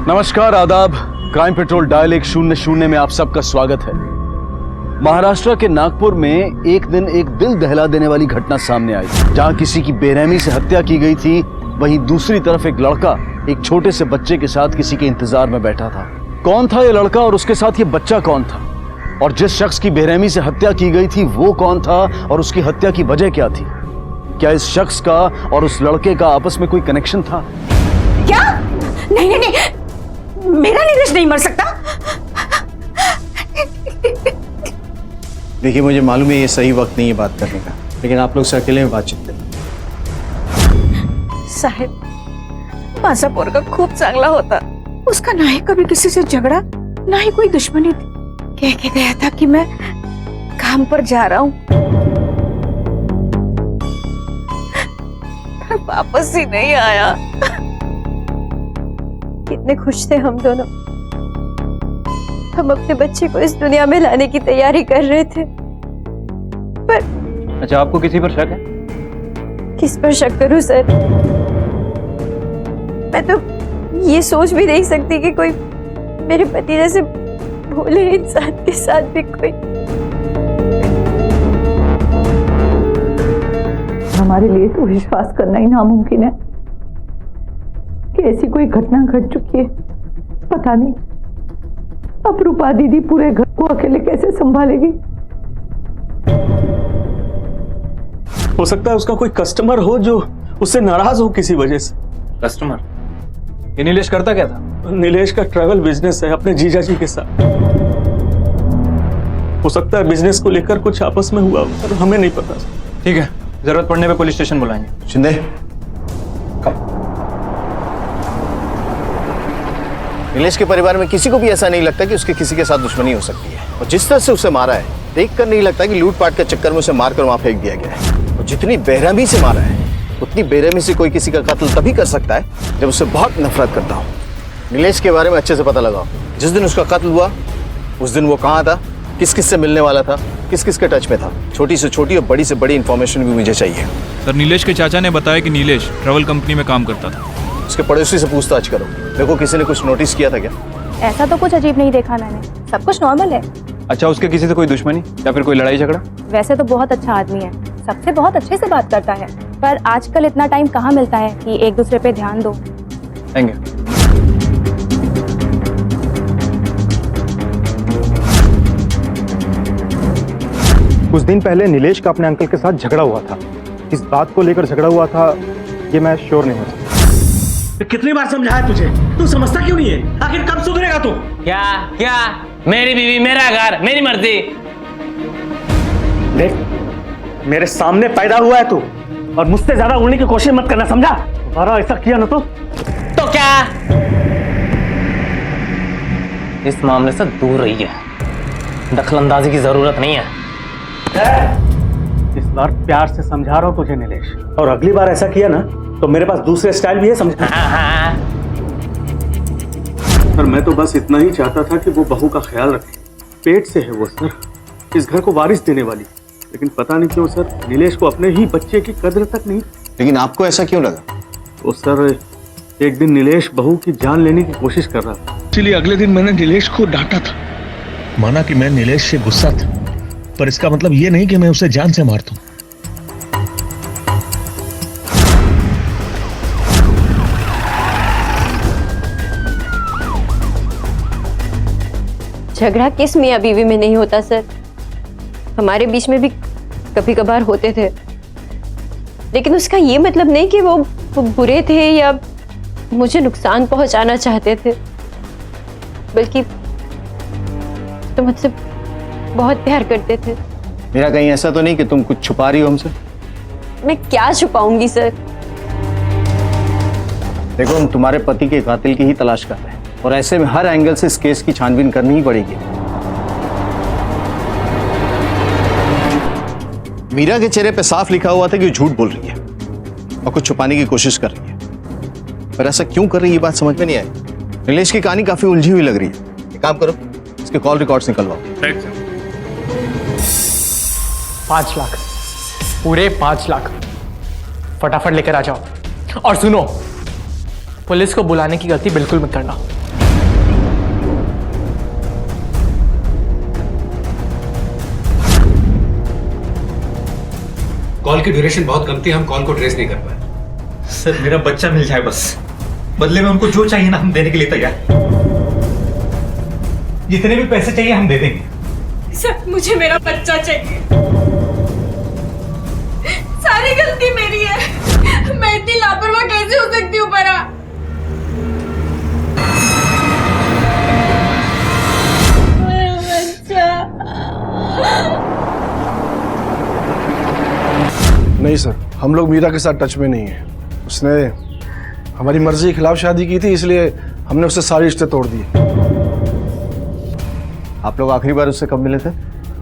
नमस्कार, आदाब। Crime petrol dial 100 में आप सबका स्वागत है। महाराष्ट्र के नागपुर में एक दिन एक दिल दहला देने वाली घटना सामने आई, जहां किसी की बेरहमी से हत्या की गई थी। वहीं दूसरी तरफ एक लड़का एक छोटे से बच्चे के साथ किसी के इंतजार में बैठा था। कौन था ये लड़का और उसके साथ ये बच्चा कौन था, और जिस शख्स की बेरहमी से हत्या की गई थी वो कौन था और उसकी हत्या की वजह क्या थी? क्या इस शख्स का और उस लड़के का आपस में कोई कनेक्शन था? क्या? नहीं नहीं नहीं, मेरा नीलेश नहीं मर सकता। देखिए, मुझे मालूम है ये सही वक्त नहीं है बात करने का, लेकिन आप लोग से अकेले में बातचीत करें। साहेब, माझा पोरगा खूप चांगला होता। उसका ना ही कभी किसी से झगड़ा, ना ही कोई दुश्मनी थी। कह के गया था कि मैं काम पर जा रहा हूं, पर वापस ही नहीं आया। कितने खुश थे हम दोनों। हम अपने बच्चे को इस दुनिया में लाने की तैयारी कर रहे थे, पर अच्छा, आपको किसी पर शक है? किस पर शक करूं सर? मैं तो ये सोच भी नहीं सकती कि कोई मेरे पति जैसे भोले इंसान के साथ भी कोई। हमारे लिए तो विश्वास करना ही नामुमकिन है कि ऐसी कोई घटना घट चुकी है। पता नहीं अब रूपा दीदी पूरे घर को अकेले कैसे संभालेगी। हो सकता है उसका कोई कस्टमर हो जो उससे नाराज हो किसी वजह से। कस्टमर? ये नीलेश करता क्या था? नीलेश का ट्रैवल बिजनेस है अपने जीजा जी के साथ। हो सकता है बिजनेस को लेकर कुछ आपस में हुआ, पर हमें नहीं पता। ठीक है, जरूरत पड़ने पे पुलिस स्टेशन बुलाएंगे। शिंदे, नीलेश के परिवार में किसी को भी ऐसा नहीं लगता कि उसके किसी के साथ दुश्मनी हो सकती है, और जिस तरह से उसे मारा है देखकर नहीं लगता कि लूटपाट के चक्कर में उसे मारकर वहां फेंक दिया गया है। और जितनी बेरहमी से मारा है उतनी बेरहमी से कोई किसी का कत्ल तभी कर सकता है जब उससे बहुत नफरत करता हो। नीलेश के बारे में अच्छे से पता लगाओ। जिस दिन उसका कत्ल हुआ उस दिन वो कहाँ था, किस किस से मिलने वाला था, किस किस के टच में था। छोटी से छोटी और बड़ी से बड़ी इंफॉर्मेशन भी मुझे चाहिए। सर, नीलेश के चाचा ने बताया कि नीलेश ट्रैवल कंपनी में काम करता था। उसके पड़ोसी से पूछताछ करो, देखो किसी ने कुछ नोटिस किया था क्या? ऐसा तो कुछ अजीब नहीं देखा मैंने, सब कुछ नॉर्मल है। अच्छा, उसके किसी से कोई दुश्मनी या फिर कोई लड़ाई झगड़ा? वैसे तो बहुत अच्छा आदमी है, सबसे बहुत अच्छे से बात करता है, पर आजकल इतना टाइम कहाँ मिलता है कि एक दूसरे पे ध्यान दो। Thank you. कुछ दिन पहले नीलेश का अपने अंकल के साथ झगड़ा हुआ था। किस बात को लेकर झगड़ा हुआ था ये मैं श्योर नहीं हूँ। कितनी बार समझाया तुझे, तू समझता क्यों नहीं है? आखिर कब सुधरेगा तू? क्या क्या? मेरी बीवी, मेरा घर, मेरी मर्जी। देख, मेरे सामने पैदा हुआ है तू, और मुझसे ज्यादा उड़ने की कोशिश मत करना, समझा? दोबारा ऐसा किया ना तो क्या? इस मामले से दूर रहिए, दखलंदाजी की जरूरत नहीं है। इस बार प्यार से समझा रहा हूं तुझे नीलेश, और अगली बार ऐसा किया ना तो मेरे पास दूसरे स्टाइल भी है, समझा? पर मैं तो बस इतना ही चाहता था कि वो बहू का ख्याल रखे। पेट से है वो सर, इस घर को वारिस देने वाली, लेकिन पता नहीं क्यों सर नीलेश को अपने ही बच्चे की कद्र तक नहीं। लेकिन आपको ऐसा क्यों लगा? वो सर, एक दिन नीलेश बहू की जान लेने की कोशिश कर रहा था, इसलिए अगले दिन मैंने नीलेश को डांटा था। माना कि मैं नीलेश से गुस्सा था, पर इसका मतलब ये नहीं कि मैं उसे जान से मार दूं। झगड़ा किस मियाँ बीवी में नहीं होता सर, हमारे बीच में भी कभी कभार होते थे, लेकिन उसका ये मतलब नहीं कि वो बुरे थे या मुझे नुकसान पहुंचाना चाहते थे, बल्कि तो मुझसे बहुत प्यार करते थे। मेरा कहीं ऐसा तो नहीं कि तुम कुछ छुपा रही हो हमसे? मैं क्या छुपाऊंगी सर? देखो, हम तुम्हारे पति के कातिल की ही तलाश कर रहे हैं, और ऐसे में हर एंगल से इस केस की छानबीन करनी ही पड़ेगी। मीरा के चेहरे पे साफ लिखा हुआ था कि वो झूठ बोल रही है और कुछ छुपाने की कोशिश कर रही है, पर ऐसा क्यों कर रही है ये बात समझ में नहीं आई। नीलेश की कहानी काफी उलझी हुई लग रही है। एक काम करो, इसके कॉल रिकॉर्ड्स निकलवाओ। 5 लाख, पूरे 5 लाख फटाफट लेकर आ जाओ। और सुनो, पुलिस को बुलाने की गलती बिल्कुल मत करना। कॉल की ड्यूरेशन बहुत कम थी, हम कॉल को ट्रेस नहीं कर पाए। सर मेरा बच्चा मिल जाए बस, बदले में उनको जो चाहिए ना हम देने के लिए तैयार। जितने भी पैसे चाहिए हम दे देंगे। सर मुझे मेरा बच्चा चाहिए। सारी गलती मेरी है, मैं इतनी लापरवाह कैसे हो सकती हूँ परा? नहीं सर, हम लोग मीरा के साथ टच में नहीं है। उसने हमारी मर्जी के खिलाफ शादी की थी, इसलिए हमने उससे सारे रिश्ते तोड़ दिए। आप लोग आखिरी बार उससे कब मिले थे?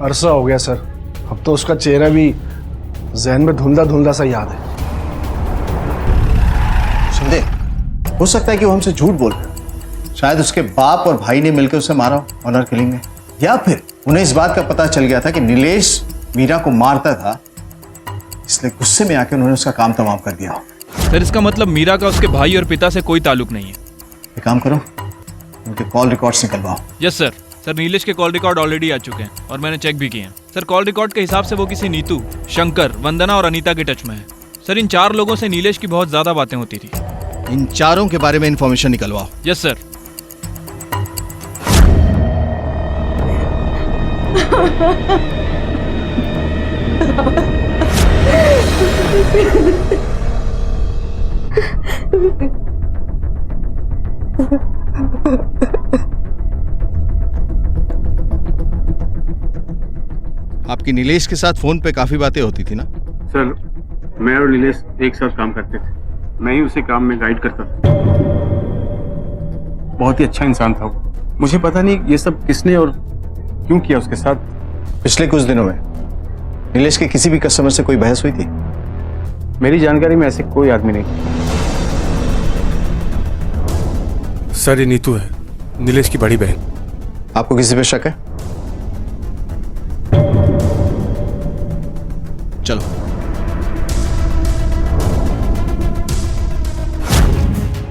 अरसा हो गया सर, अब तो उसका चेहरा भी जहन में धुंधला धुंधला सा याद है। संदेह हो सकता है कि वो हमसे झूठ बोल रहे हो। शायद उसके बाप और भाई ने मिलकर उसे मारा हो ऑनर किलिंग में, या फिर उन्हें इस बात का पता चल गया था कि नीलेश मीरा को मारता था, इसलिए गुस्से में आकर उन्होंने उसका काम तमाम कर दिया। सर इसका मतलब मीरा का उसके भाई और पिता से कोई ताल्लुक नहीं है। एक काम करो, उनके कॉल रिकॉर्ड्स निकलवाओ। Yes sir. सर नीलेश के कॉल रिकॉर्ड ऑलरेडी आ चुके हैं और मैंने चेक भी किए हैं। सर कॉल रिकॉर्ड के हिसाब से वो किसी नीतू, शंकर, वंदना और अनीता के टच में है। सर इन 4 लोगों से नीलेश की बहुत ज्यादा बातें होती थी। इन चारों के बारे में इंफॉर्मेशन निकलवाओ। Yes sir. आपकी नीलेश के साथ फोन पे काफी बातें होती थी ना? सर मैं और नीलेश एक साथ काम करते थे, मैं ही उसे काम में गाइड करता था। बहुत ही अच्छा इंसान था वो। मुझे पता नहीं ये सब किसने और क्यों किया उसके साथ। पिछले कुछ दिनों में नीलेश के किसी भी कस्टमर से कोई बहस हुई थी? मेरी जानकारी में ऐसे कोई आदमी नहीं। सर ये नीतू है, नीलेश की बड़ी बहन। आपको किसी पे शक है? चलो।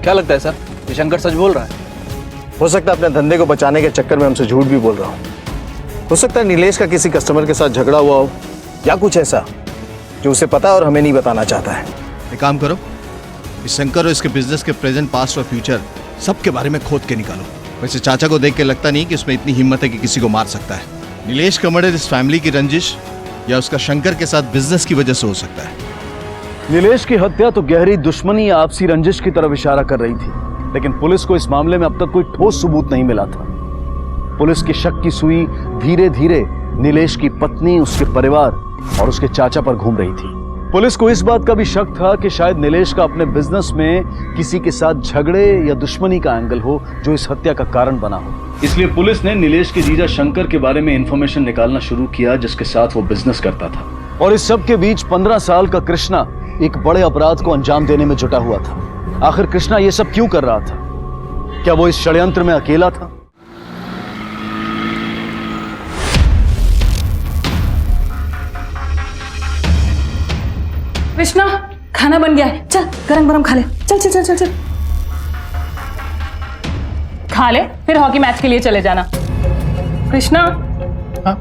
क्या लगता है सर, ये शंकर सच बोल रहा है? हो सकता है अपने धंधे को बचाने के चक्कर में हमसे झूठ भी बोल रहा हूँ। हो सकता है नीलेश का किसी कस्टमर के साथ झगड़ा हुआ हो, या कुछ ऐसा जो उसे पता है और हमें नहीं बताना चाहता है। एक काम करो, इस शंकर और इसके बिजनेस के प्रेजेंट, पास्ट और फ्यूचर सबके बारे में खोद के निकालो। वैसे चाचा को देख के लगता नहीं कि उसमें इतनी हिम्मत है कि किसी को मार सकता है। नीलेश का मर्डर इस फैमिली की रंजिश या उसका शंकर के साथ बिजनेस की वजह से हो सकता है। नीलेश की हत्या तो गहरी दुश्मनी या आपसी रंजिश की तरफ इशारा कर रही थी, लेकिन पुलिस को इस मामले में अब तक कोई ठोस सबूत नहीं मिला था। पुलिस की शक की सुई धीरे धीरे नीलेश की पत्नी, उसके परिवार और उसके चाचा पर घूम रही थी। पुलिस को इस बात का भी शक था कि शायद नीलेश का अपने बिजनेस में किसी के साथ झगड़े या दुश्मनी का एंगल हो जो इस हत्या का कारण बना हो। इसलिए पुलिस ने नीलेश के जीजा शंकर के बारे में इंफॉर्मेशन निकालना शुरू किया, जिसके साथ वो बिजनेस करता था। और इस सब के बीच 15 साल का कृष्णा एक बड़े अपराध को अंजाम देने में जुटा हुआ था। आखिर कृष्णा ये सब क्यों कर रहा था? क्या वो इस षड्यंत्र में अकेला था? कृष्णा, खाना बन गया है, चल गरम गरम खा ले। चल चल चल चल चल खा ले, फिर हॉकी मैच के लिए चले जाना। कृष्णा, हाँ?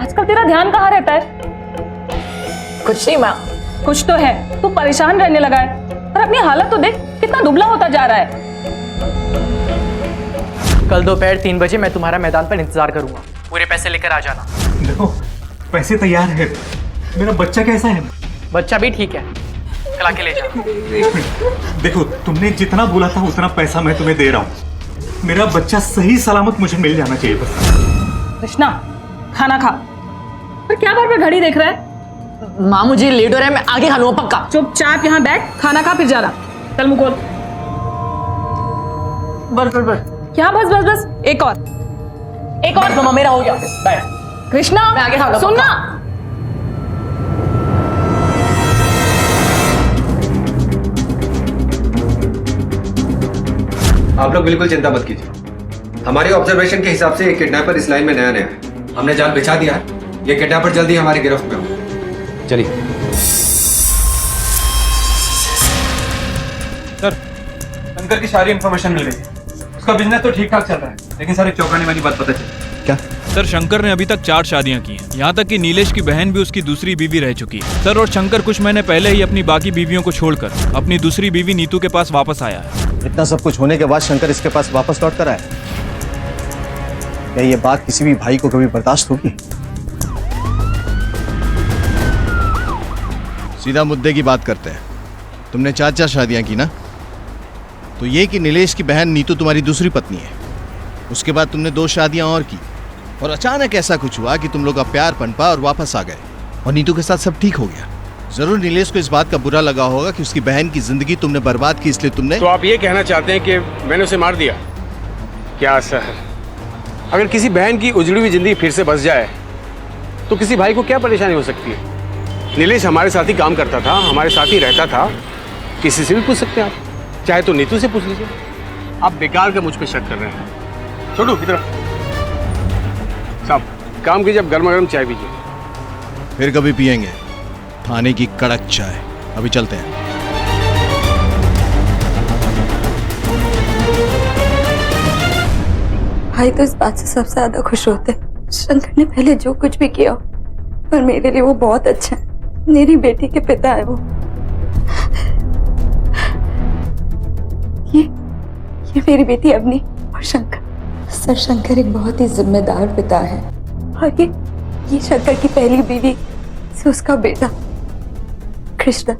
आजकल तेरा ध्यान कहाँ रहता है? कुछ नहीं माँ। कुछ तो है, तू परेशान रहने लगा है। और अपनी हालत तो देख, कितना दुबला होता जा रहा है। कल दोपहर 3 बजे मैं तुम्हारा मैदान पर इंतजार करूंगा। पूरे पैसे लेकर आ जाना। देखो पैसे तैयार है, मेरा बच्चा कैसा है? बच्चा भी ठीक है, कल आके ले जाना। एक मिनट, देखो तुमने जितना बोला था उतना पैसा मैं तुम्हें दे रहा हूँ। मेरा बच्चा सही सलामत मुझे मिल जाना चाहिए बस। कृष्णा, खाना खा। पर क्या बार बार घड़ी देख रहा है? माँ मुझे लेट हो रहा है, मैं आगे खा लूंगा पक्का। चुपचाप यहाँ बैठ, खाना खा फिर जाना। चल मुकुल। बस बस बस। क्या बस बस बस? एक और मामा मेरा हो गया। बाय। कृष्णा, मैं आगे खा लूंगा। सुनना। आप लोग बिल्कुल चिंता मत कीजिए। हमारी ऑब्जर्वेशन के हिसाब से ये किडनैपर इस लाइन में नया नया है। हमने जाल बिछा दिया है, ये किडनैपर जल्दी हमारी गिरफ्त में हो। चलिए। सर शंकर की सारी इंफॉर्मेशन मिल गई है। उसका बिजनेस तो ठीक ठाक चल रहा है, लेकिन सर एक चौंकाने वाली बात पता चली। क्या? सर शंकर ने अभी तक 4 शादियां की हैं। यहाँ तक कि नीलेश की बहन भी उसकी दूसरी बीवी रह चुकी है सर। और शंकर कुछ महीने पहले ही अपनी बाकी बीवियों को छोड़कर अपनी दूसरी बीवी नीतू के पास वापस आया है। इतना सब कुछ होने के बाद शंकर इसके पास वापस लौट कर आया। क्या ये बात किसी भी भाई को कभी बर्दाश्त होगी? सीधा मुद्दे की बात करते हैं। तुमने 4 शादियां की ना, तो ये कि नीलेश की बहन नीतू तुम्हारी दूसरी पत्नी है। उसके बाद तुमने 2 शादियां और की और अचानक ऐसा कुछ हुआ कि तुम लोग का प्यार पनपा और वापस आ गए और नीतू के साथ सब ठीक हो गया। जरूर नीलेश को इस बात का बुरा लगा होगा कि उसकी बहन की जिंदगी तुमने बर्बाद की, इसलिए तुमने। तो आप ये कहना चाहते हैं कि मैंने उसे मार दिया? क्या सर, अगर किसी बहन की उजड़ी हुई जिंदगी फिर से बस जाए तो किसी भाई को क्या परेशानी हो सकती है? नीलेश हमारे साथ ही काम करता था, हमारे साथ ही रहता था। किसी से भी पूछ सकते हैं आप, चाहे तो नीतू से पूछ लीजिए। आप बेकार का मुझ पे शक कर रहे हैं। छोड़ो इधर साहब, काम कीजिए, अब गर्मा गर्म चाय पीजिए। फिर कभी पियेंगे थाने की कड़क चाय। अभी चलते हैं। भाई तो इस बात से सबसे ज्यादा खुश होते हैं। शंकर ने पहले जो कुछ भी किया पर मेरे लिए वो बहुत अच्छा है। मेरी बेटी के पिता है वो। ये मेरी बेटी अवनी और शंकर। सर शंकर एक बहुत ही जिम्मेदार पिता है और ये शंकर की पहली बीवी से उसका बेटा कृष्णा।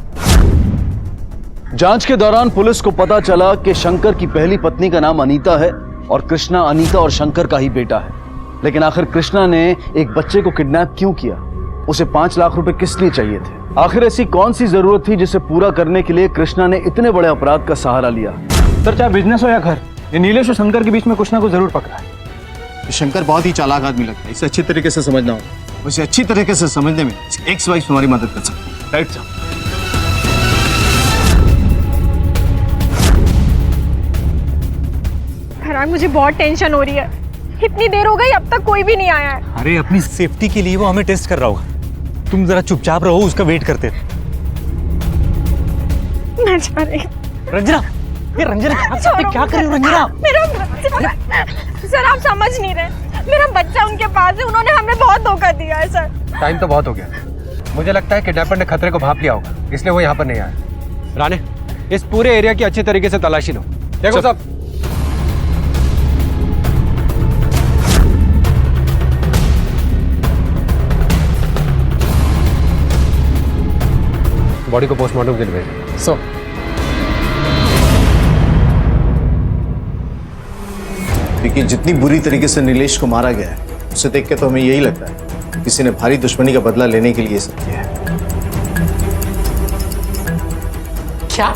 जांच के दौरान पुलिस को पता चला कि शंकर की पहली पत्नी का नाम अनीता है और कृष्णा अनीता और शंकर का ही बेटा है। लेकिन आखिर कृष्णा ने एक बच्चे को किडनैप क्यों किया? उसे 5 लाख रुपए किस लिए चाहिए थे? आखिर ऐसी कौन सी जरूरत थी जिसे पूरा करने के लिए कृष्णा ने इतने बड़े अपराध का सहारा लिया? सर चाहे बिजनेस हो या घर, ये नीलेश और शंकर के बीच में कुछ ना कुछ जरूर पकड़ा है। शंकर बहुत ही चालाक आदमी लगता है, इसे अच्छी तरीके से समझना हो। उसे अच्छी तरीके से समझने में एक्स वाइफ हमारी मदद कर सकती है। राइट साहब। खराब, मुझे बहुत टेंशन हो रही है। इतनी देर हो गई, अब तक कोई भी नहीं आया है। अरे अपनी सेफ्टी के लिए वो हमें टेस्ट कर रहा होगा। तुम जरा चुपचाप रहो, उसका वेट करते रहो। मैं जा रही। रंजना, ये रंजना क्या कर रही हो रंजना? मेरा सर आप समझ नहीं रहे, मेरा बच्चा उनके पास है। उन्होंने हमें बहुत धोखा दिया है सर। टाइम तो बहुत हो गया। मुझे लगता है किडनैपर ने खतरे को भांप लिया होगा, इसलिए वो यहाँ पर नहीं आया। राणे, इस पूरे एरिया की अच्छी तरीके से तलाशी लो। देखो साहब, बॉडी को पोस्टमार्टम के लिए भेजें। सो देखिए, जितनी बुरी तरीके से नीलेश को मारा गया है उसे देख के तो हमें यही लगता है कि किसी ने भारी दुश्मनी का बदला लेने के लिए सब किया है। क्या?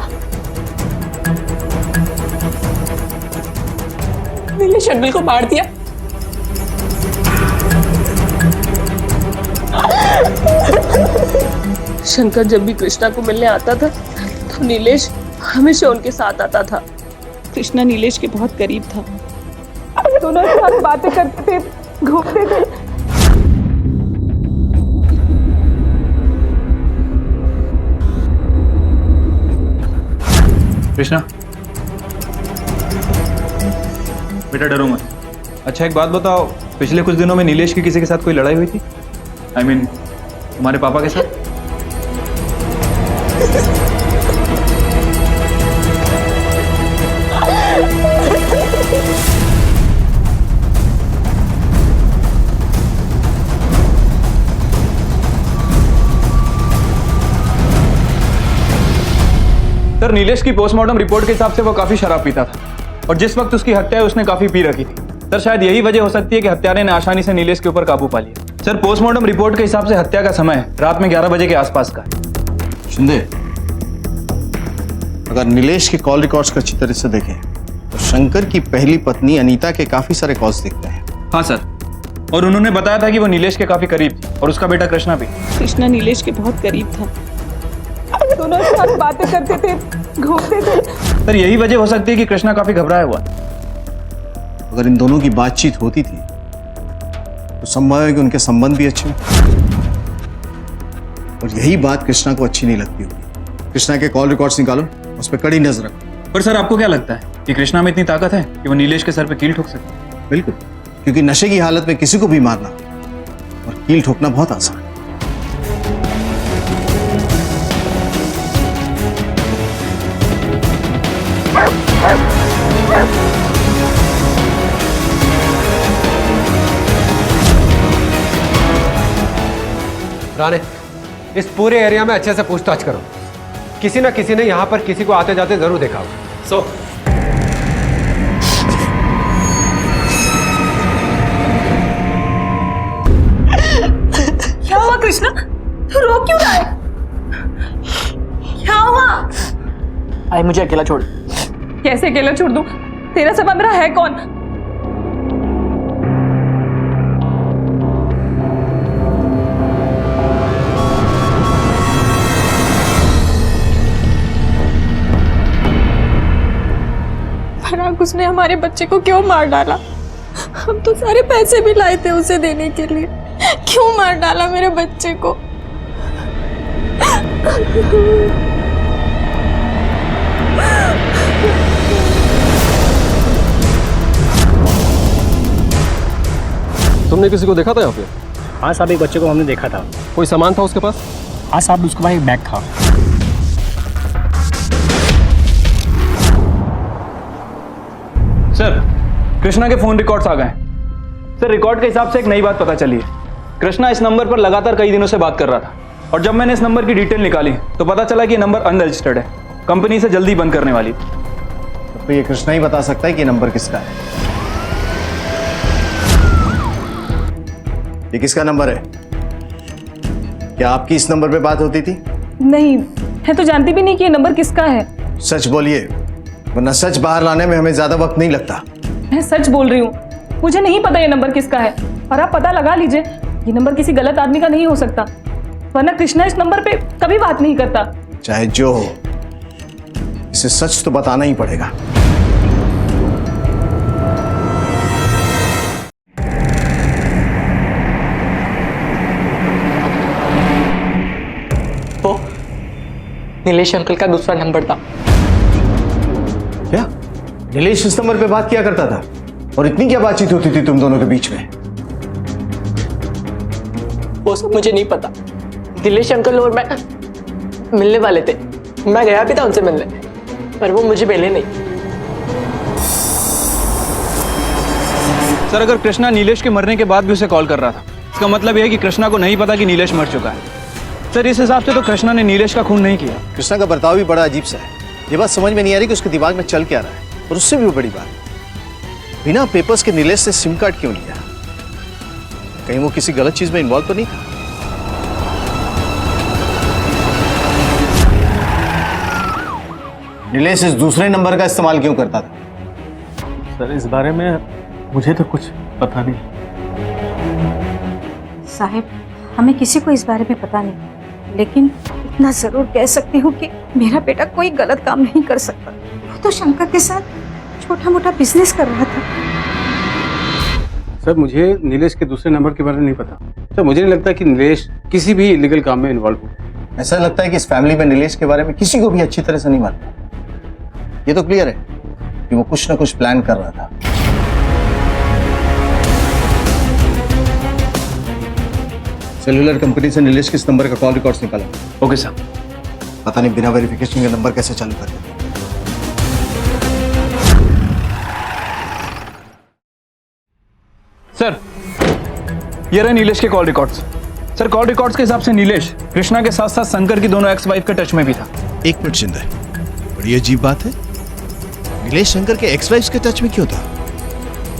नीलेश शर्मिल को मार दिया? शंकर जब भी कृष्णा को मिलने आता था तो नीलेश हमेशा उनके साथ आता था। कृष्णा नीलेश के बहुत करीब था। दोनों साथ बातें करते थे, घूमते थे। कृष्णा बेटा डरो मत। अच्छा एक बात बताओ, पिछले कुछ दिनों में नीलेश की किसी के साथ कोई लड़ाई हुई थी? I mean, तुम्हारे पापा के साथ? सर नीलेश की पोस्टमार्टम रिपोर्ट के हिसाब से वो काफी शराब पीता था और जिस वक्त उसकी हत्या है उसने काफी पी रखी थी। सर शायद यही वजह हो सकती है कि हत्यारे ने आसानी से नीलेश के ऊपर काबू पा लिया। सर पोस्टमार्टम रिपोर्ट के हिसाब से हत्या का समय रात में 11 बजे के आसपास का है। शिंदे, अगर नीलेश के कॉल रिकॉर्ड्स को अच्छी तरह से देखें तो शंकर की पहली पत्नी अनीता के काफी सारे कॉल्स दिखते हैं। हाँ सर, और उन्होंने बताया था कि वो नीलेश के काफी करीब थी और उसका बेटा कृष्णा भी। कृष्णा नीलेश के बहुत करीब था। दोनों साथ बातें करते थे, घूमते थे। सर यही वजह हो सकती है कि कृष्णा काफी घबराया हुआ। अगर इन दोनों की बातचीत होती थी तो संभव है कि उनके संबंध भी अच्छे हों और यही बात कृष्णा को अच्छी नहीं लगती होगी। कृष्णा के कॉल रिकॉर्ड्स निकालो, उस पर कड़ी नजर रखो। पर सर आपको क्या लगता है कि कृष्णा में इतनी ताकत है कि वो नीलेश के सर पे कील ठोक सकता है? बिल्कुल, क्योंकि नशे की हालत में किसी को भी मारना और कील ठोकना बहुत आसान है। राणे, इस पूरे एरिया में अच्छे से पूछताछ करो। किसी ना किसी ने यहाँ पर किसी को आते जाते जरूर देखा होगा। सो क्या हुआ कृष्णा? तू रो क्यों रहा है? क्या हुआ? आई मुझे अकेला छोड़। कैसे अकेला छोड़ दूं? तेरा सबब मेरा है कौन? फराक उसने हमारे बच्चे को क्यों मार डाला? हम तो सारे पैसे भी लाए थे उसे देने के लिए। क्यों मार डाला मेरे बच्चे को? तुमने किसी को देखा था यहाँ पे? हाँ साहब, एक बच्चे को हमने देखा था। कोई सामान था उसके पास? हाँ साहब, उसके पास एक बैग था। सर, कृष्णा के फोन रिकॉर्ड्स आ गए। सर, रिकॉर्ड के हिसाब से एक नई बात पता चली है। कृष्णा इस नंबर पर लगातार कई दिनों से बात कर रहा था और जब मैंने इस नंबर की डिटेल निकाली तो पता चला कि ये नंबर अनरजिस्टर्ड है, कंपनी से जल्दी बंद करने वाली। तो ये कृष्णा ही बता सकता है कि नंबर किसका है। ये किसका नंबर है? क्या आपकी इस नंबर पे बात होती थी? नहीं, मैं तो जानती भी नहीं कि ये नंबर किसका है। सच बोलिए, वरना सच बाहर लाने में हमें ज्यादा वक्त नहीं लगता। मैं सच बोल रही हूँ, मुझे नहीं पता ये नंबर किसका है और आप पता लगा लीजिए, ये नंबर किसी गलत आदमी का नहीं हो सकता, वरना कृष्णा इस नंबर पे कभी बात नहीं करता। चाहे जो हो, इसे सच तो बताना ही पड़ेगा। वो नीलेश अंकल का दूसरा नंबर था। क्या नीलेश इस नंबर पे बात किया करता था? और इतनी क्या बातचीत होती थी तुम दोनों के बीच में? वो सब मुझे नहीं पता। नीलेश अंकल और मैं मिलने वाले थे, मैं गया भी था उनसे मिलने, पर वो मुझे मिले नहीं। सर, अगर कृष्णा नीलेश के मरने के बाद भी उसे कॉल कर रहा था, इसका मतलब यह है कि कृष्णा को नहीं पता कि नीलेश मर चुका है। सर, इस हिसाब से तो कृष्णा ने नीलेश का खून नहीं किया। कृष्णा का बर्ताव भी बड़ा अजीब सा है। ये बात समझ में नहीं आ रही कि उसके दिमाग में चल क्या रहा है। और उससे भी बड़ी बात, बिना पेपर्स के नीलेश से सिम कार्ड क्यों लिया? कहीं वो किसी गलत चीज में इन्वॉल्व तो नहीं था? नीलेश इस दूसरे नंबर का इस्तेमाल क्यों करता था? सर, इस बारे में मुझे तो कुछ पता नहीं। साहिब, हमें किसी को इस बारे में पता नहीं, लेकिन इतना जरूर कह सकती हूँ कि मेरा बेटा कोई गलत काम नहीं कर सकता। वो तो शंकर के साथ छोटा मोटा बिजनेस कर रहा था। सर, मुझे नीलेश के दूसरे नंबर के बारे में नहीं पता। सर, मुझे नहीं लगता कि नीलेश किसी भी इलीगल काम में इन्वॉल्व हो। ऐसा लगता है कि इस फैमिली में नीलेश के बारे में किसी को भी अच्छी तरह से नहीं मालूम। ये तो क्लियर है कि वो कुछ ना कुछ प्लान कर रहा था। सेल्युलर कंपनी से नीलेश किस नंबर का कॉल रिकॉर्ड्स निकाला? Okay sir. पता नहीं बिना वेरिफिकेशन का नंबर कैसे चालू कर दिया। सर, ये रहे नीलेश के call records. Sir, call records के हिसाब से नीलेश कृष्णा के साथ साथ शंकर की दोनों एक्स वाइफ के टच में भी था। एक मिनट शिंदे, बड़ी अजीब बात है। नीलेश शंकर के एक्स वाइफ के टच में क्यों था?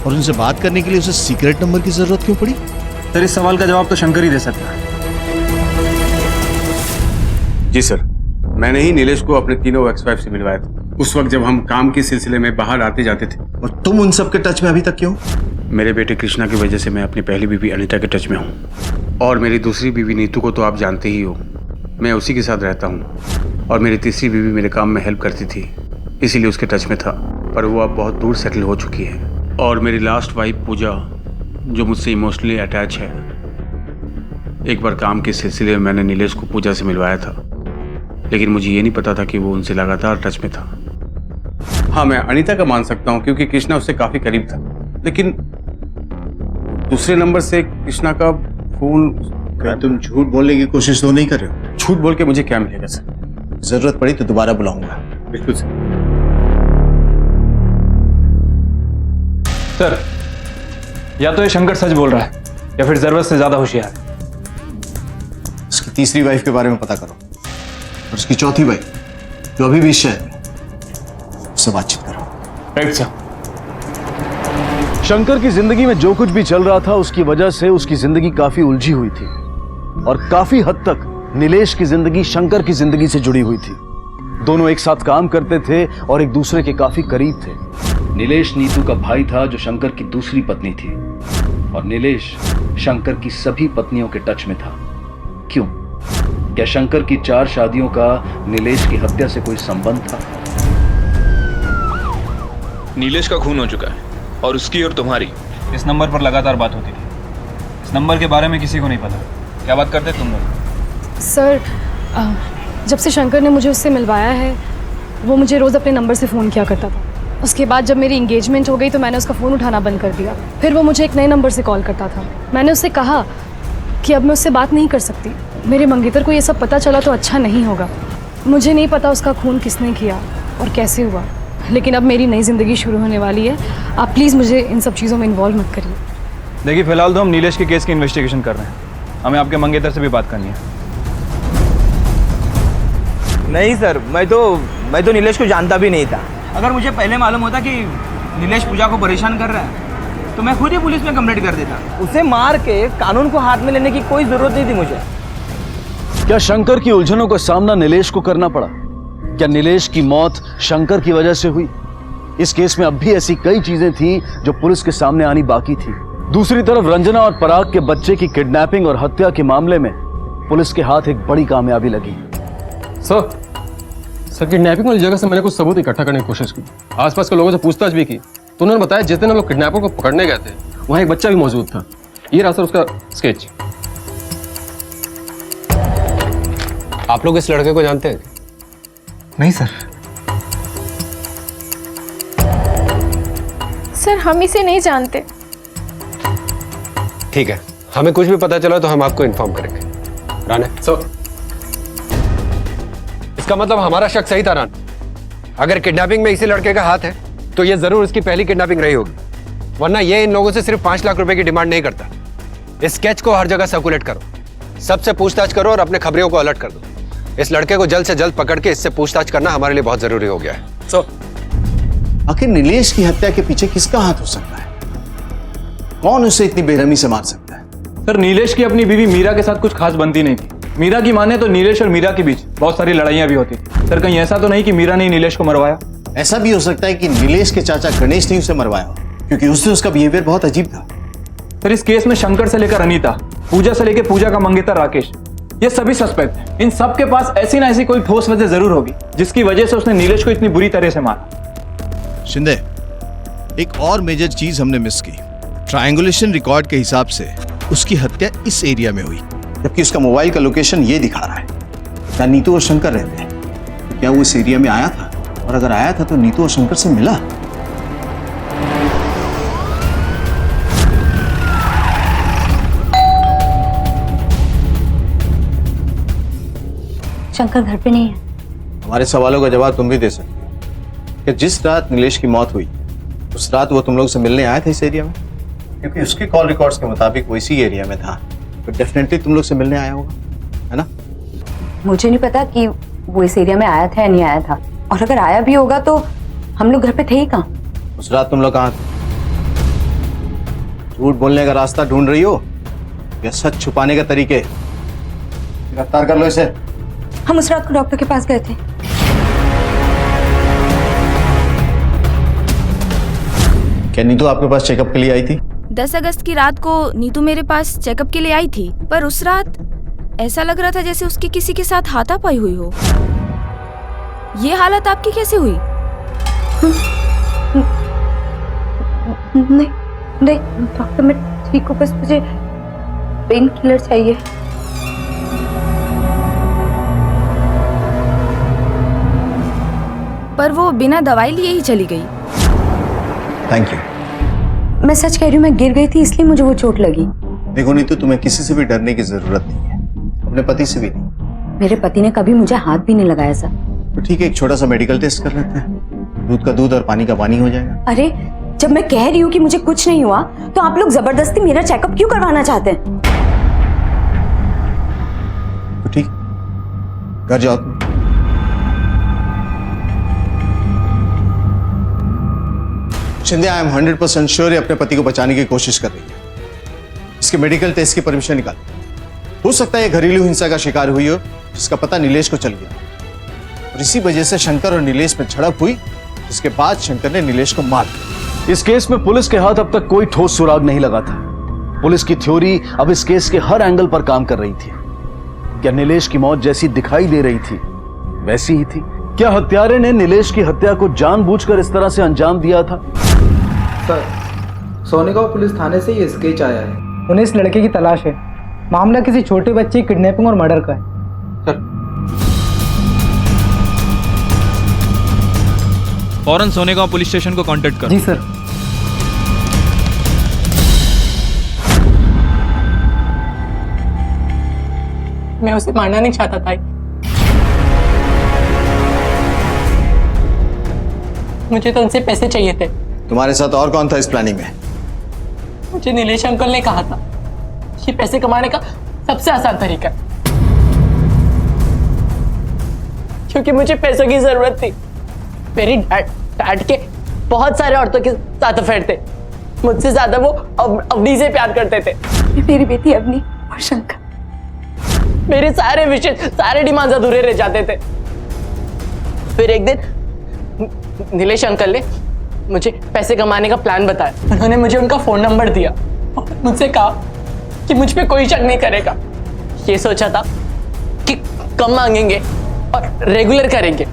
और उनसे बात करने के लिए उसे सीक्रेट नंबर की जरूरत क्यों पड़ी? सर, इस सवाल का जवाब तो शंकर ही दे सकता है। जी सर, मैंने ही नीलेश को अपने तीनों एक्स वाइफ से मिलवाया था, उस वक्त जब हम काम के सिलसिले में बाहर आते जाते थे। और तुम उन सब के टच में अभी तक क्यों? मेरे बेटे कृष्णा की वजह से मैं अपनी पहली बीवी अनीता के टच में हूँ, और मेरी दूसरी बीवी नीतू को तो आप जानते ही हो, मैं उसी के साथ रहता हूँ। और मेरी तीसरी बीवी मेरे काम में हेल्प करती थी, इसीलिए उसके टच में था, पर वो अब बहुत दूर सेटल हो चुकी है। और मेरी लास्ट वाइफ पूजा, जो मुझसे इमोशनली अटैच है, एक बार काम के सिलसिले में मैंने नीलेश को पूजा से मिलवाया था, लेकिन मुझे ये नहीं पता था कि वो उनसे लगातार टच में था। हाँ, मैं अनीता का मान सकता हूँ क्योंकि कृष्णा उससे काफी करीब था, लेकिन दूसरे नंबर से कृष्णा का फोन। तुम झूठ बोलने की कोशिश तो नहीं कर रहे हो? झूठ बोल के मुझे क्या मिलेगा सर? जरूरत पड़ी तो दोबारा बुलाऊंगा। बिल्कुल सर। सर, या तो ये शंकर सच बोल रहा है या फिर जरूरत से ज्यादा होशियार है। उसकी तीसरी वाइफ के बारे में पता करो और उसकी चौथी वाइफ जो अभी भी शहर में, उससे बातचीत करो। Right sir. शंकर की जिंदगी में जो कुछ भी चल रहा था उसकी वजह से उसकी जिंदगी काफी उलझी हुई थी और काफी हद तक नीलेश की जिंदगी शंकर की जिंदगी से जुड़ी हुई थी। दोनों एक साथ काम करते थे और एक दूसरे के काफी करीब थे। नीलेश नीतू का भाई था जो शंकर की दूसरी पत्नी थी और नीलेश शंकर की सभी पत्नियों के टच में था। क्यों? क्या शंकर की 4 शादियों का नीलेश की हत्या से कोई संबंध था? नीलेश का खून हो चुका है और उसकी और तुम्हारी इस नंबर पर लगातार बात होती थी। इस नंबर के बारे में किसी को नहीं पता। क्या बात करते तुम लोग? सर, जब से शंकर ने मुझे उससे मिलवाया है वो मुझे रोज़ अपने नंबर से फ़ोन किया करता था। उसके बाद जब मेरी इंगेजमेंट हो गई तो मैंने उसका फ़ोन उठाना बंद कर दिया। फिर वो मुझे एक नए नंबर से कॉल करता था। मैंने उससे कहा कि अब मैं उससे बात नहीं कर सकती। मेरे मंगेतर को ये सब पता चला तो अच्छा नहीं होगा। मुझे नहीं पता उसका खून किसने किया और कैसे हुआ, लेकिन अब मेरी नई ज़िंदगी शुरू होने वाली है। आप प्लीज़ मुझे इन सब चीज़ों में इन्वॉल्व मत करिए। देखिए, फिलहाल तो हम नीलेश के केस की इन्वेस्टिगेशन कर रहे हैं। हमें आपके मंगेतर से भी बात करनी है। नहीं सर, मैं तो नीलेश को जानता भी नहीं था। अगर मुझे पहले मालूम होता कि नीलेश पूजा को परेशान कर रहा है तो मैं खुद ही पुलिस में कंप्लेंट कर देता। उसे मार के कानून को हाथ में लेने की कोई जरूरत नहीं थी मुझे। क्या शंकर की उलझनों का सामना नीलेश को करना पड़ा? क्या नीलेश की मौत शंकर की वजह से हुई? इस केस में अब भी ऐसी कई चीजें थी जो पुलिस के सामने आनी बाकी थी। दूसरी तरफ रंजना और पराग के बच्चे की किडनैपिंग और हत्या के मामले में पुलिस के हाथ एक बड़ी कामयाबी लगी। सर, किडनैपिंग वाली जगह से मैंने कुछ सबूत इकट्ठा करने की कोशिश की। आसपास के लोगों से पूछताछ भी की तो उन्होंने बताया जिस दिन हम लोग किडनैपर को पकड़ने गए थे वहाँ एक बच्चा भी मौजूद था। ये रहा सर उसका स्केच। आप लोग इस लड़के को जानते हैं? नहीं सर। सर, हम इसे नहीं जानते। ठीक है, हमें कुछ भी पता चला तो हम आपको इन्फॉर्म करेंगे। राणे सर, इसका मतलब हमारा शक सही था राणे। अगर किडनैपिंग में इसी लड़के का हाथ है तो ये जरूर इसकी पहली किडनैपिंग रही होगी, वरना ये इन लोगों से सिर्फ 5 लाख रुपए की डिमांड नहीं करता। इस स्केच को हर जगह सर्कुलेट करो, सबसे पूछताछ करो और अपने खबरियों को अलर्ट कर दो। इस लड़के को जल्द से जल्द पकड़ के इससे पूछताछ करना हमारे लिए बहुत जरूरी हो गया है। सर, आखिर नीलेश की हत्या के पीछे किसका हाथ हो सकता है? कौन उसे इतनी बेरहमी से मार सकता है? सर, नीलेश की अपनी बीवी मीरा के साथ कुछ खास बनती नहीं थी। मीरा की माने तो नीलेश और मीरा के बीच बहुत सारी लड़ाइयां भी होती थी। सर, कहीं ऐसा तो नहीं कि मीरा ने नीलेश को मरवाया? ऐसा भी हो सकता है कि नीलेश के चाचा गणेश ने उसे मरवाया हो, क्योंकि उस दिन उसका बिहेवियर बहुत अजीब था। सर, इस केस में शंकर से लेकर अनीता, पूजा से लेकर पूजा का मंगेतर राकेश, ये सभी सस्पेक्ट हैं। इन सब के पास ऐसी ना ऐसी कोई ठोस वजह जरूर होगी जिसकी वजह से उसने नीलेश को इतनी बुरी तरह से मारा। शिंदे, एक और मेजर चीज हमने मिस की। ट्रायंगुलेशन रिकॉर्ड के हिसाब से उसकी हत्या इस एरिया में हुई, जबकि उसका मोबाइल का लोकेशन ये दिखा रहा है। क्या नीतू और शंकर रहते हैं? तो क्या वो इस एरिया में आया था? और अगर आया था तो नीतू और शंकर से मिला? शंकर घर पे नहीं है। हमारे सवालों का जवाब तुम भी दे सकती हो कि जिस रात नीलेश की मौत हुई उस रात वो तुम लोग से मिलने आया था इस एरिया में? क्योंकि उसके कॉल रिकॉर्ड्स के मुताबिक वो इसी एरिया में था, तो डेफिनेटली तुम लोग से मिलने आया होगा, है ना? मुझे नहीं पता कि वो इस एरिया में आया था या नहीं आया था, और अगर आया भी होगा तो हम लोग घर पे थे ही कहाँ? उस रात तुम लोग कहाँ थे? झूठ बोलने का रास्ता ढूंढ रही हो या सच छुपाने का तरीके? गिरफ्तार कर लो इसे। हम उस रात को डॉक्टर के पास गए थे। क्या नीतू आपके पास चेकअप के लिए आई थी? 10 अगस्त की रात को नीतू मेरे पास चेकअप के लिए आई थी, पर उस रात ऐसा लग रहा था जैसे उसकी किसी के साथ हाथापाई हुई हो। ये हालत आपकी कैसे हुई? नहीं नहीं डॉक्टर, मैं ठीक हूँ, बस मुझे पेन किलर चाहिए। पर वो बिना दवाई लिए ही चली गई। Thank you. मैं सच कह रही हूँ, मैं गिर गई थी इसलिए मुझे वो चोट लगी। देखो नीतू, तुम्हें किसी से भी डरने की जरूरत नहीं है, अपने पति से भी नहीं। मेरे पति ने कभी मुझे हाथ भी नहीं लगाया सर। तो ठीक है, एक छोटा सा मेडिकल टेस्ट कर लेते हैं, दूध का दूध और पानी का पानी हो जाएगा। अरे जब मैं कह रही हूँ कि मुझे कुछ नहीं हुआ तो आप लोग जबरदस्ती मेरा चेकअप क्यों करवाना चाहते हैं? तो ठीक, घर जाओ तुम। शिंदे, आई एम 100% श्योर अपने पति को बचाने की कोशिश कर रही है। इसके मेडिकल टेस्ट की परमिशन निकाल। हो सकता है ये घरेलू हिंसा का शिकार हुई हो, जिसका पता नीलेश को चल गया, और इसी वजह से शंकर और नीलेश में झड़प हुई, जिसके बाद शंकर ने नीलेश को मार दिया। इस केस में पुलिस के हाथ अब तक कोई ठोस सुराग नहीं लगा था। पुलिस की थ्योरी अब इस केस के हर एंगल पर काम कर रही थी। क्या नीलेश की मौत जैसी दिखाई दे रही थी वैसी ही थी? क्या हत्यारे ने नीलेश की हत्या को जानबूझकर इस तरह से अंजाम दिया था? सर, सोनेगांव पुलिस थाने से ये स्केच आया है। उन्हें इस लड़के की तलाश है। मामला किसी छोटे बच्चे की किडनैपिंग और मर्डर का है। सर, फौरन सोनेगांव पुलिस स्टेशन को कांटेक्ट करो। जी सर। मैं उसे मारना नहीं चाहता था। मुझे तो उनसे पैसे चाहिए थे। तुम्हारे साथ और कौन था इस प्लानिंग में? मुझे नीलेश अंकल ने कहा था ये पैसे कमाने का सबसे आसान तरीका है, क्योंकि मुझे पैसों की जरूरत थी। मेरी डैड के बहुत सारे औरतों के साथ अफेयर थे। मुझसे ज्यादा वो अवनी से प्यार करते थे। मेरी बेटी अवनी और शंकर। मेरे सारे विशेष, सारे डिमांड्स अधूरे रह जाते थे। फिर एक दिन नीलेश अंकल ने मुझे पैसे कमाने का प्लान बताया। उन्होंने मुझे उनका फोन नंबर दिया और मुझसे कहा कि मुझ पे कोई शक नहीं करेगा। ये सोचा था कि कम मांगेंगे और रेगुलर करेंगे।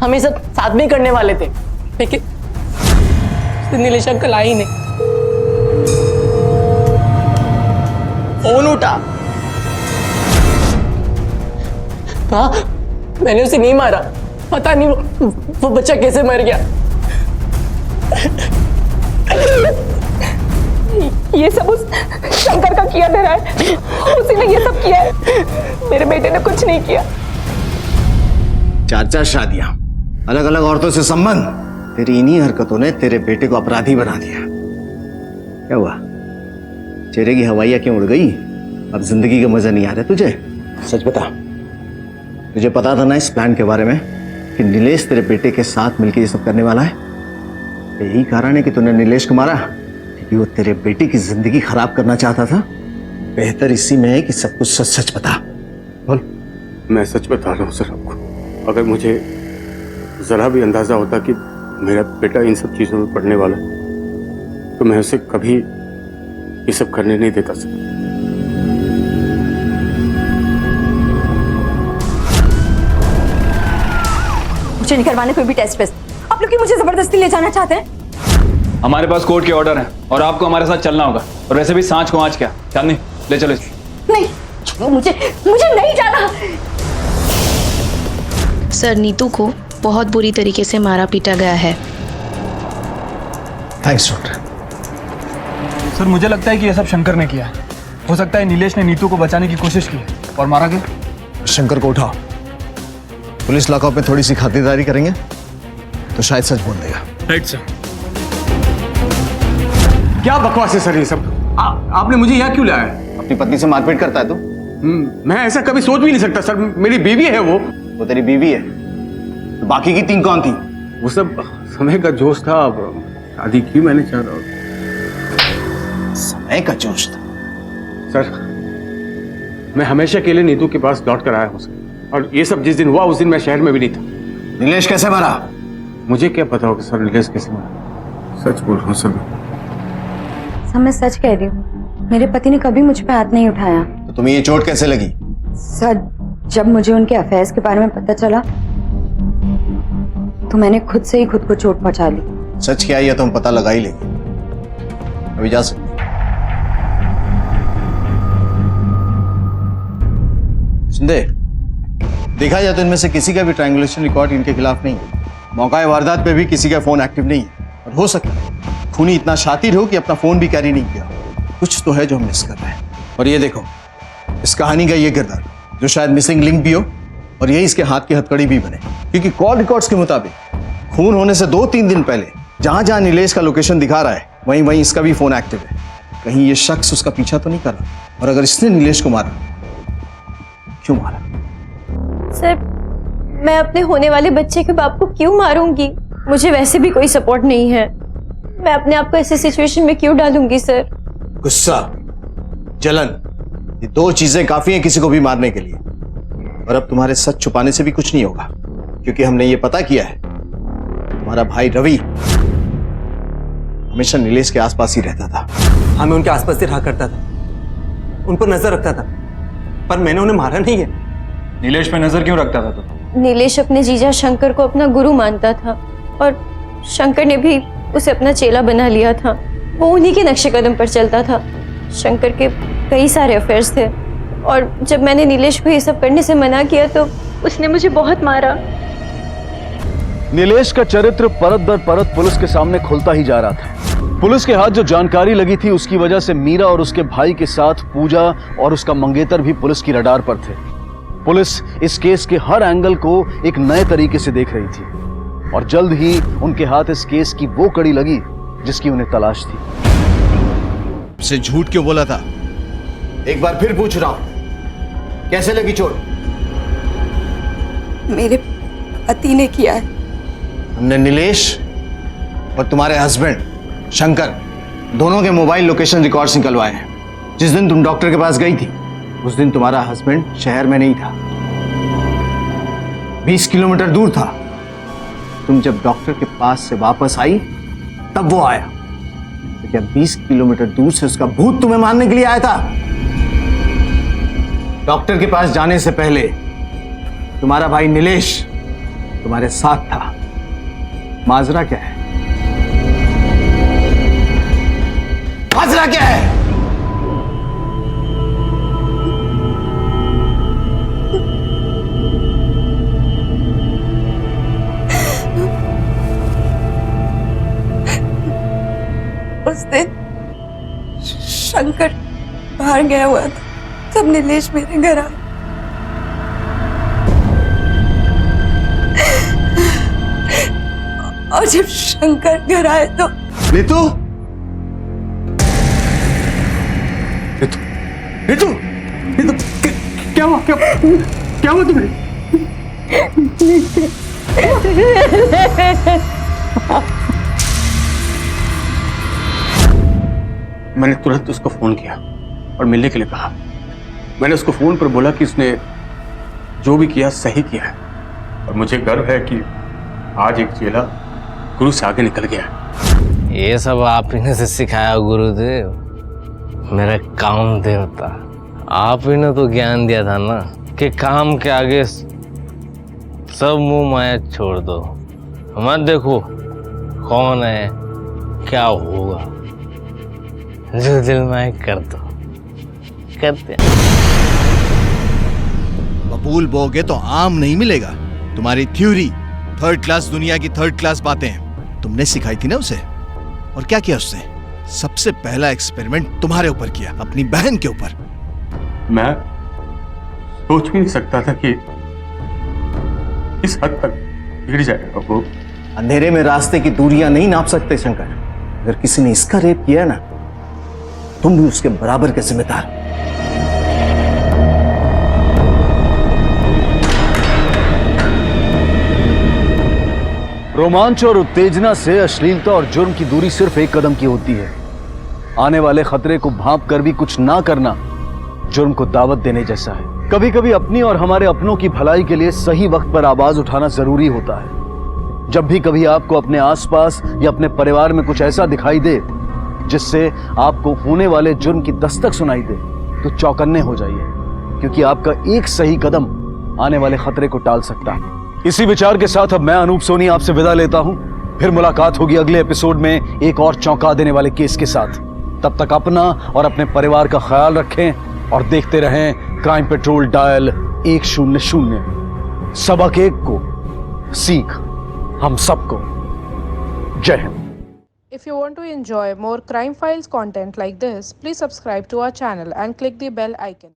हम ये सब साथ में करने वाले थे, लेकिन नीलेश अंकल आई नहीं। फोन उठा। हाँ, मैंने उसे नहीं मारा। पता नहीं वो बच्चा कैसे मर गया। ये सब उस शंकर का किया धरा है। उसी ने ये सब किया है। मेरे बेटे ने कुछ नहीं किया। 4 शादियां, अलग अलग औरतों से संबंध, तेरी इन्हीं हरकतों ने तेरे बेटे को अपराधी बना दिया। क्या हुआ? चेहरे की हवाइयां क्यों उड़ गई? अब जिंदगी का मजा नहीं आ रहा तुझे? सच बता, तुझे पता था ना इस प्लान के बारे में कि नीलेश तेरे बेटे के साथ मिलकर ये सब करने वाला है? यही कारण है कि तूने नीलेश को मारा, क्योंकि वो तेरे बेटे की जिंदगी खराब करना चाहता था। बेहतर इसी में है कि सब कुछ सच सच बता। बोल। मैं सच बता रहा हूँ सर आपको। अगर मुझे जरा भी अंदाजा होता कि मेरा बेटा इन सब चीजों में पड़ने वाला, तो मैं उसे कभी ये सब करने नहीं देता सर। मुझे नहीं करवाने कोई भी टेस्ट वेस्ट। आप लोग क्यों मुझे जबरदस्ती ले जाना चाहते हैं? हमारे पास कोर्ट के ऑर्डर हैं और आपको हमारे साथ चलना होगा। और वैसे भी सांच को आँच क्या, चांदनी ले चलो इसको। नहीं, मुझे नहीं जाना। सर, नीतू को बहुत बुरी तरीके से मारा पीटा गया है। Thanks doctor. सर, मुझे लगता है कि यह सब शंकर ने किया है। हो सकता है नीलेश ने नीतू को बचाने की कोशिश की और मारा गया। शंकर को उठाओ, पुलिस लॉकअप में थोड़ी सी खातिरदारी करेंगे तो शायद सच बोल देगा। Right sir. क्या बकवास है सर ये सब? आपने मुझे यहाँ क्यों लाया है? अपनी पत्नी से मारपीट करता है तू? मैं ऐसा कभी सोच भी नहीं सकता सर। मेरी बीवी है वो तेरी बीवी है, तो बाकी की 3 कौन थी? वो सब समय का जोश था। शादी की मैंने 4 और समय का जोश था। सर, मैं हमेशा के लिए नीतू के पास लौट कर आया हूँ सर। और ये सब जिस दिन हुआ उस दिन मैं शहर में भी नहीं था। नीलेश कैसे मरा? मुझे क्या पता होगा सर नीलेश कैसे मरा। सच बोल रहा हूँ सर। मैं सच कह रही हूँ, मेरे पति ने कभी मुझ पे हाथ नहीं उठाया। तो तुम्हें ये चोट कैसे लगी? सर, जब मुझे उनके अफेयर्स के बारे में पता चला तो मैंने खुद से ही खुद को चोट पहुंचा ली। सच क्या है ये तो हम पता लगा ही लेंगे। अभी जा सकते। शिंदे, देखा जाए तो इनमें से किसी का भी ट्रायंगुलेशन रिकॉर्ड इनके खिलाफ नहीं है। मौका वारदात पे भी किसी का फोन एक्टिव नहीं है। और हो सकता है खूनी इतना शातिर हो कि अपना फोन भी कैरी नहीं किया। कुछ तो है जो हम मिस कर रहे हैं। और ये देखो, इस कहानी का ये किरदार जो शायद मिसिंग लिंक भी हो और यही इसके हाथ की हथकड़ी भी बने, क्योंकि कॉल रिकॉर्ड्स के मुताबिक खून होने से 2-3 दिन पहले जहां जहां नीलेश का लोकेशन दिखा रहा है वहीं वहीं इसका भी फोन एक्टिव है। कहीं ये शख्स उसका पीछा तो नहीं कर रहा? और अगर इसने नीलेश को मारा, क्यों मारा? सर, मैं अपने होने वाले बच्चे के बाप को क्यों मारूंगी? मुझे वैसे भी कोई सपोर्ट नहीं है। मैं अपने आप को ऐसे सिचुएशन में क्यों डालूंगी सर? गुस्सा, जलन, ये 2 चीजें काफी हैं किसी को भी मारने के लिए। और अब तुम्हारे सच छुपाने से भी कुछ नहीं होगा, क्योंकि हमने ये पता किया है तुम्हारा भाई रवि हमेशा नीलेश के आसपास ही रहता था। हाँ, मैं उनके आसपास ही रहा करता था, उन पर नजर रखता था, पर मैंने उन्हें मारा नहीं है। नीलेश पे नजर क्यों रखता था तू? नीलेश अपने जीजा शंकर को अपना गुरु मानता था और शंकर ने भी उसे अपना चेला बना लिया था। वो उन्हीं के नक्शे कदम पर चलता था। शंकर के कई सारे अफेयर्स थे और जब मैंने नीलेश को ये सब करने से मना किया तो उसने मुझे बहुत मारा। नीलेश का चरित्र परत दर परत पुलिस के सामने खुलता ही जा रहा था। पुलिस के हाथ जो जानकारी लगी थी उसकी वजह से मीरा और उसके भाई के साथ पूजा और उसका मंगेतर भी पुलिस की रडार पर थे। पुलिस इस केस के हर एंगल को एक नए तरीके से देख रही थी और जल्द ही उनके हाथ इस केस की वो कड़ी लगी जिसकी उन्हें तलाश थी। उसे झूठ क्यों बोला था? एक बार फिर पूछ रहा हूं, कैसे लगी चोट? मेरे पति ने किया है। हमने नीलेश और तुम्हारे हस्बैंड शंकर दोनों के मोबाइल लोकेशन रिकॉर्ड्स निकलवाए हैं। जिस दिन तुम डॉक्टर के पास गई थी उस दिन तुम्हारा हस्बैंड शहर में नहीं था, 20 किलोमीटर दूर था। तुम जब डॉक्टर के पास से वापस आई तब वो आया। तो क्या 20 किलोमीटर दूर से उसका भूत तुम्हें मारने के लिए आया था? डॉक्टर के पास जाने से पहले तुम्हारा भाई नीलेश तुम्हारे साथ था। माजरा क्या है? माजरा क्या है? उस दिन शंकर बाहर गया हुआ था, तब नीलेश मेरे घर आया। और जब शंकर घर आए तो नीतू, नीतू, नीतू, नीतू, क्या हुआ? क्या हुआ तुम्हें? मैंने तुरंत उसको फोन किया और मिलने के लिए कहा। मैंने उसको फोन पर बोला कि उसने जो भी किया सही किया है और मुझे गर्व है कि आज एक चेला गुरु से आगे निकल गया है। ये सब आप ही ने से सिखाया गुरुदेव, मेरा काम देवता। आप ही ने तो ज्ञान दिया था ना कि काम के आगे सब मुंह माया छोड़ दो, मत देखो कौन है क्या होगा, जो दिल में कर दो। करते बबूल बोगे तो आम नहीं मिलेगा। तुम्हारी थ्योरी 3rd क्लास दुनिया की 3rd क्लास बातें हैं, तुमने सिखाई थी ना उसे। और क्या किया उसने? सबसे पहला एक्सपेरिमेंट तुम्हारे ऊपर किया, अपनी बहन के ऊपर। मैं सोच भी नहीं सकता था कि इस हद तक गिर जाएगा वो। अंधेरे में रास्ते की दूरियां नहीं नाप सकते शंकर। अगर किसी ने इसका रेप किया ना, तुम भी उसके बराबर के जिम्मेदार। रोमांच और उत्तेजना से अश्लीलता और जुर्म की दूरी सिर्फ एक कदम की होती है। आने वाले खतरे को भांप कर भी कुछ ना करना जुर्म को दावत देने जैसा है। कभी कभी अपनी और हमारे अपनों की भलाई के लिए सही वक्त पर आवाज उठाना जरूरी होता है। जब भी कभी आपको अपने आसपास या अपने परिवार में कुछ ऐसा दिखाई दे जिससे आपको होने वाले जुर्म की दस्तक सुनाई दे, तो चौकन्ने हो जाइए, क्योंकि आपका एक सही कदम आने वाले खतरे को टाल सकता है। इसी विचार के साथ अब मैं अनूप सोनी आपसे विदा लेता हूं। फिर मुलाकात होगी अगले एपिसोड में एक और चौंका देने वाले केस के साथ। तब तक अपना और अपने परिवार का ख्याल रखें और देखते रहें क्राइम पेट्रोल डायल 100। सबक एक को, सीख हम सबको। जय Hind. If you want to enjoy more Crime Files content like this, please subscribe to our channel and click the bell icon.